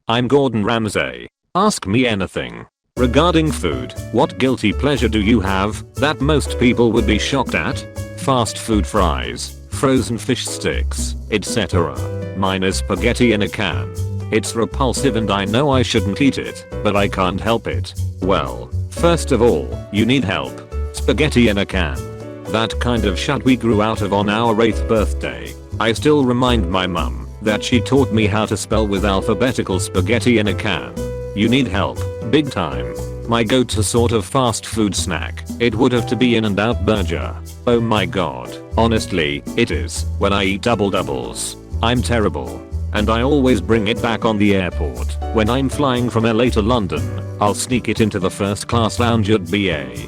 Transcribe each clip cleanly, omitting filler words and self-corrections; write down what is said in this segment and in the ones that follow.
I'm Gordon Ramsay. Ask me anything. Regarding food, what guilty pleasure do you have that most people would be shocked at? Fast food fries, frozen fish sticks, etc. Mine is spaghetti in a can. It's repulsive and I know I shouldn't eat it, but I can't help it. Well, first of all, you need help. Spaghetti in a can. That kind of shit we grew out of on our 8th birthday. I still remind my mum that she taught me how to spell with alphabetical spaghetti in a can. You need help, big time. My go-to sort of fast food snack, it would have to be In-N-Out burger. Oh my god, honestly, it is, when I eat double doubles. I'm terrible. And I always bring it back on the airport. When I'm flying from LA to London, I'll sneak it into the first class lounge at BA.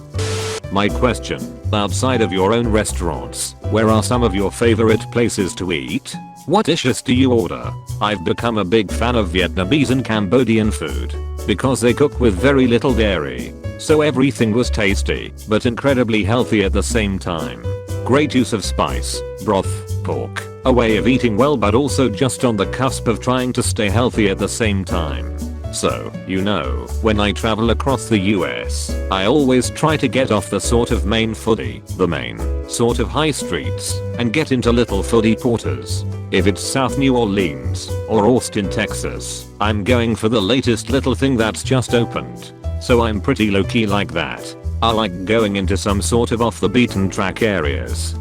My question, outside of your own restaurants, where are some of your favorite places to eat? What dishes do you order? I've become a big fan of Vietnamese and Cambodian food because they cook with very little dairy, so everything was tasty but incredibly healthy at the same time. Great use of spice, broth, pork, a way of eating well but also just on the cusp of trying to stay healthy at the same time. So, you know, when I travel across the US, I always try to get off the sort of main foodie, the main sort of high streets, and get into little foodie quarters. If it's South New Orleans or Austin, Texas, I'm going for the latest little thing that's just opened. So I'm pretty low-key like that. I like going into some sort of off the beaten track areas.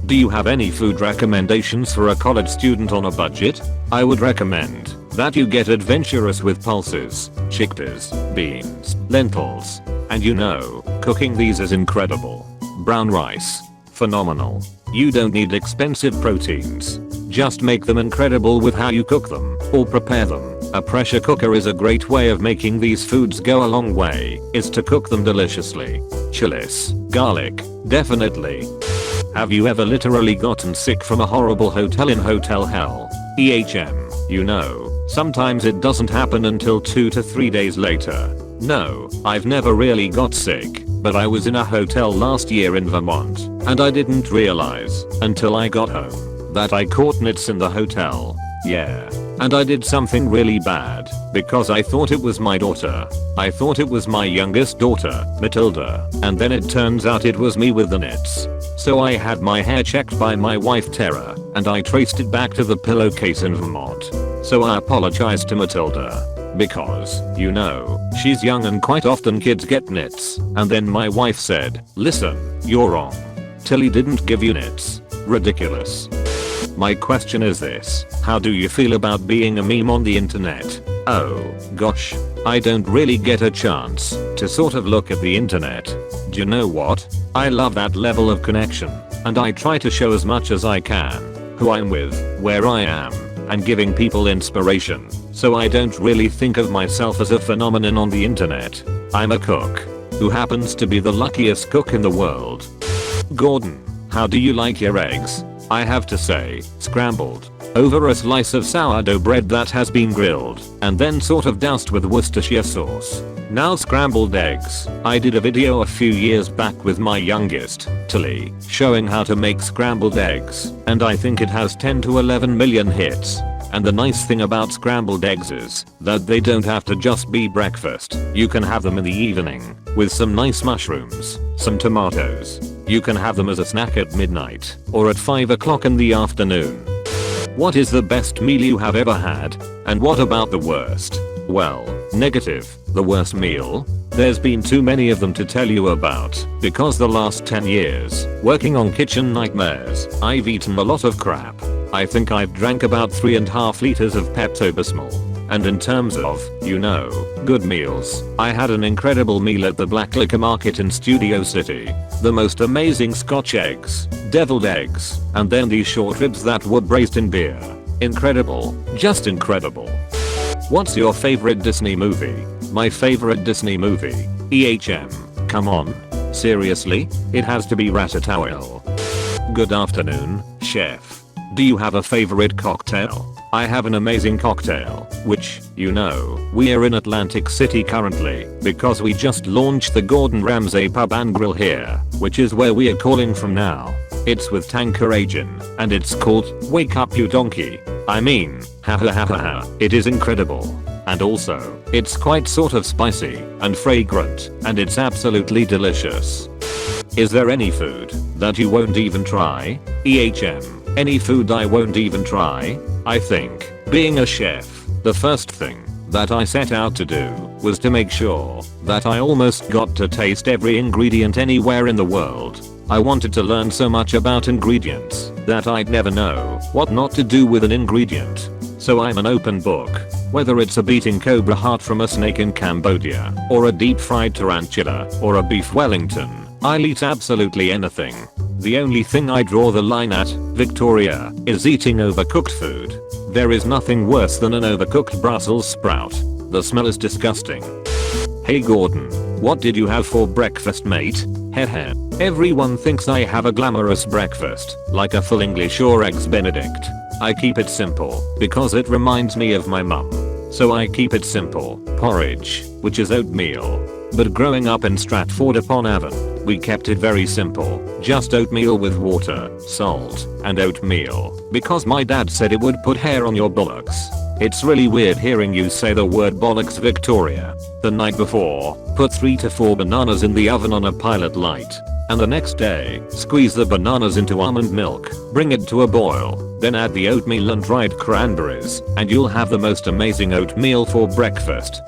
Do you have any food recommendations for a college student on a budget? I would recommend that you get adventurous with pulses, chickpeas, beans, lentils. And you know, cooking these is incredible. Brown rice. Phenomenal. You don't need expensive proteins. Just make them incredible with how you cook them or prepare them. A pressure cooker is a great way of making these foods go a long way, is to cook them deliciously. Chilies, garlic, definitely. Have you ever literally gotten sick from a horrible hotel in hotel hell? You know, sometimes it doesn't happen until 2 to 3 days later. No, I've never really got sick, but I was in a hotel last year in Vermont, and I didn't realize until I got home that I caught nits in the hotel. Yeah. And I did something really bad because I thought it was my daughter. I thought it was my youngest daughter, Matilda, and then it turns out it was me with the nits. So I had my hair checked by my wife Tara, and I traced it back to the pillowcase in Vermont. So I apologized to Matilda because, you know, she's young and quite often kids get nits. And then my wife said, "Listen, you're wrong. Tilly didn't give you nits." Ridiculous. My question is this, how do you feel about being a meme on the internet? Oh, gosh, I don't really get a chance to sort of look at the internet. Do you know what? I love that level of connection, and I try to show as much as I can who I'm with, where I am, and giving people inspiration. So I don't really think of myself as a phenomenon on the internet. I'm a cook who happens to be the luckiest cook in the world. Gordon, how do you like your eggs? I have to say, scrambled over a slice of sourdough bread that has been grilled and then sort of doused with Worcestershire sauce. Now scrambled eggs. I did a video a few years back with my youngest, Tilly, showing how to make scrambled eggs, and I think it has 10 to 11 million hits. And the nice thing about scrambled eggs is that they don't have to just be breakfast. You can have them in the evening with some nice mushrooms, some tomatoes. You can have them as a snack at midnight or at 5 o'clock in the afternoon. What is the best meal you have ever had? And what about the worst? Well, negative, the worst meal? There's been too many of them to tell you about because the last 10 years, working on kitchen nightmares, I've eaten a lot of crap. I think I've drank about 3.5 liters of Pepto-Bismol. And in terms of, you know, good meals, I had an incredible meal at the Black Liquor Market in Studio City. The most amazing Scotch eggs, deviled eggs, and then these short ribs that were braised in beer. Incredible, just incredible. What's your favorite Disney movie? My favorite Disney movie? Come on. Seriously? It has to be Ratatouille. Good afternoon, chef. Do you have a favorite cocktail? I have an amazing cocktail, which, you know, we are in Atlantic City currently because we just launched the Gordon Ramsay Pub and Grill here, which is where we are calling from now. It's with Tanqueray, and it's called Wake Up You Donkey. I mean, ha ha ha ha ha. It is incredible. and also, it's quite sort of spicy and fragrant, and it's absolutely delicious. Is there any food that you won't even try? Any food I won't even try? I think, being a chef, the first thing that I set out to do was to make sure that I almost got to taste every ingredient anywhere in the world. I wanted to learn so much about ingredients that I'd never know what not to do with an ingredient. So I'm an open book. Whether it's a beating cobra heart from a snake in Cambodia, or a deep fried tarantula, or a beef Wellington, I'll eat absolutely anything. The only thing I draw the line at, Victoria, is eating overcooked food. There is nothing worse than an overcooked Brussels sprout. The smell is disgusting. Hey Gordon, what did you have for breakfast, mate? Heh. Everyone thinks I have a glamorous breakfast, like a full English or eggs benedict. I keep it simple, because it reminds me of my mum. So I keep it simple, porridge, which is oatmeal. But growing up in Stratford-upon-Avon, we kept it very simple, just oatmeal with water, salt, and oatmeal, because my dad said it would put hair on your bullocks. It's really weird hearing you say the word bollocks, Victoria. The night before, put 3 to 4 bananas in the oven on a pilot light, and the next day, squeeze the bananas into almond milk, bring it to a boil, then add the oatmeal and dried cranberries, and you'll have the most amazing oatmeal for breakfast.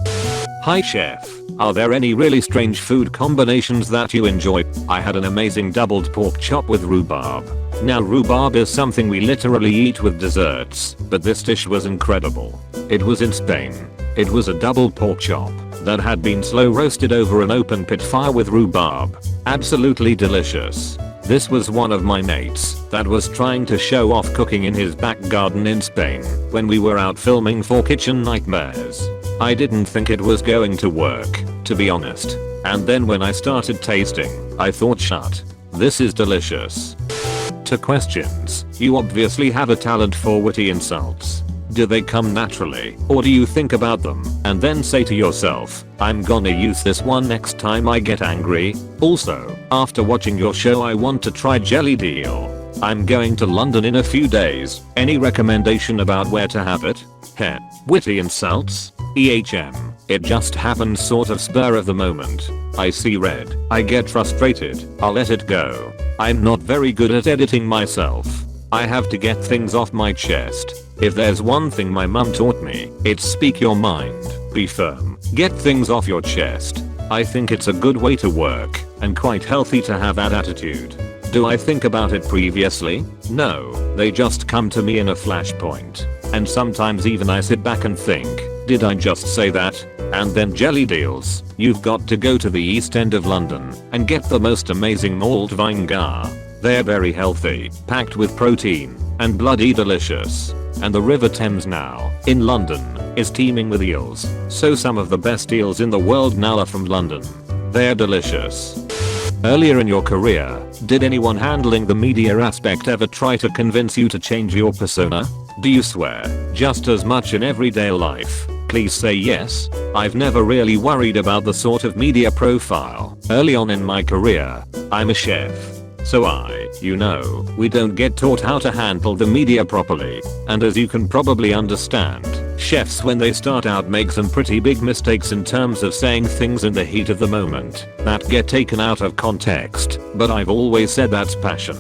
Hi chef, are there any really strange food combinations that you enjoy? I had an amazing doubled pork chop with rhubarb. Now rhubarb is something we literally eat with desserts, but this dish was incredible. It was in Spain. It was a double pork chop that had been slow roasted over an open pit fire with rhubarb. Absolutely delicious. This was one of my mates that was trying to show off cooking in his back garden in Spain when we were out filming for Kitchen Nightmares. I didn't think it was going to work, to be honest. And then when I started tasting, I thought shut. This is delicious. To questions, you obviously have a talent for witty insults. Do they come naturally, or do you think about them and then say to yourself, I'm gonna use this one next time I get angry? Also, after watching your show I want to try jelly deal. I'm going to London in a few days. Any recommendation about where to have it? Heh. Witty insults? It just happens sort of spur of the moment. I see red. I get frustrated. I'll let it go. I'm not very good at editing myself. I have to get things off my chest. If there's one thing my mum taught me, it's speak your mind, be firm, get things off your chest. I think it's a good way to work, and quite healthy to have that attitude. Do I think about it previously? No, they just come to me in a flashpoint. And sometimes even I sit back and think, did I just say that? And then jelly deals. You've got to go to the East End of London and get the most amazing mulled vinegar. They're very healthy, packed with protein, and bloody delicious. And the River Thames now, in London, is teeming with eels. So some of the best eels in the world now are from London. They're delicious. Earlier in your career, did anyone handling the media aspect ever try to convince you to change your persona? Do you swear just as much in everyday life? Please say yes. I've never really worried about the sort of media profile. Early on in my career, I'm a chef. So we don't get taught how to handle the media properly. And as you can probably understand, chefs when they start out make some pretty big mistakes in terms of saying things in the heat of the moment that get taken out of context. But I've always said that's passion.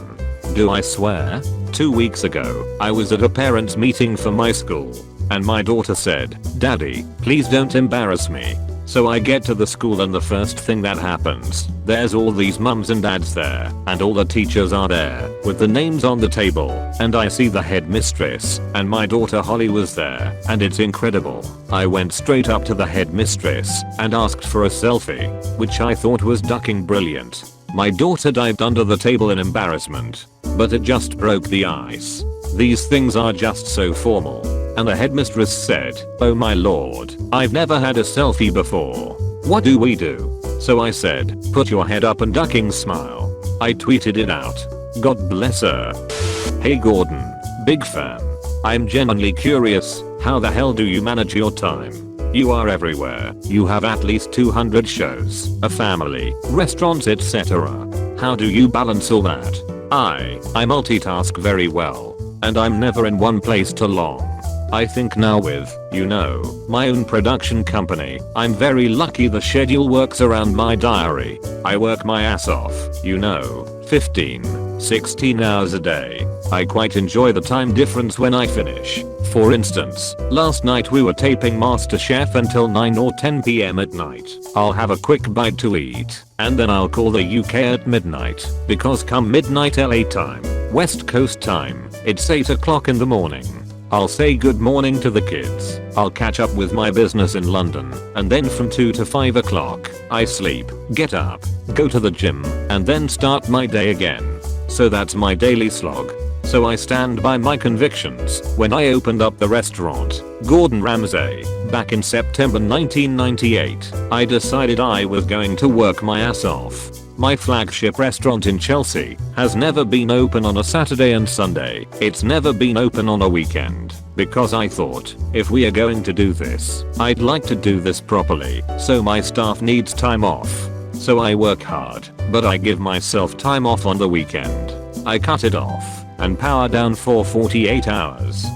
Do I swear? 2 weeks ago, I was at a parents' meeting for my school, and my daughter said, "Daddy, please don't embarrass me." So I get to the school and the first thing that happens, there's all these mums and dads there, and all the teachers are there, with the names on the table, and I see the headmistress, and my daughter Holly was there, and it's incredible. I went straight up to the headmistress, and asked for a selfie, which I thought was ducking brilliant. My daughter dived under the table in embarrassment, but it just broke the ice. These things are just so formal. And the headmistress said, "Oh my lord, I've never had a selfie before. What do we do?" So I said, "Put your head up and ducking smile." I tweeted it out. God bless her. Hey Gordon, big fan. I'm genuinely curious, how the hell do you manage your time? You are everywhere. You have at least 200 shows, a family, restaurants, etc. How do you balance all that? I multitask very well, and I'm never in one place too long. I think now with, my own production company, I'm very lucky the schedule works around my diary. I work my ass off, 15, 16 hours a day. I quite enjoy the time difference when I finish. For instance, last night we were taping MasterChef until 9 or 10 PM at night. I'll have a quick bite to eat, and then I'll call the UK at midnight, because come midnight LA time, West Coast time, it's 8 o'clock in the morning. I'll say good morning to the kids. I'll catch up with my business in London, and then from 2 to 5 o'clock, I sleep, get up, go to the gym, and then start my day again. So that's my daily slog. So I stand by my convictions. When I opened up the restaurant, Gordon Ramsay, back in September 1998, I decided I was going to work my ass off. My flagship restaurant in Chelsea has never been open on a Saturday and Sunday. It's never been open on a weekend. Because I thought, if we are going to do this, I'd like to do this properly. So my staff needs time off. So I work hard, but I give myself time off on the weekend. I cut it off and power down for 48 hours.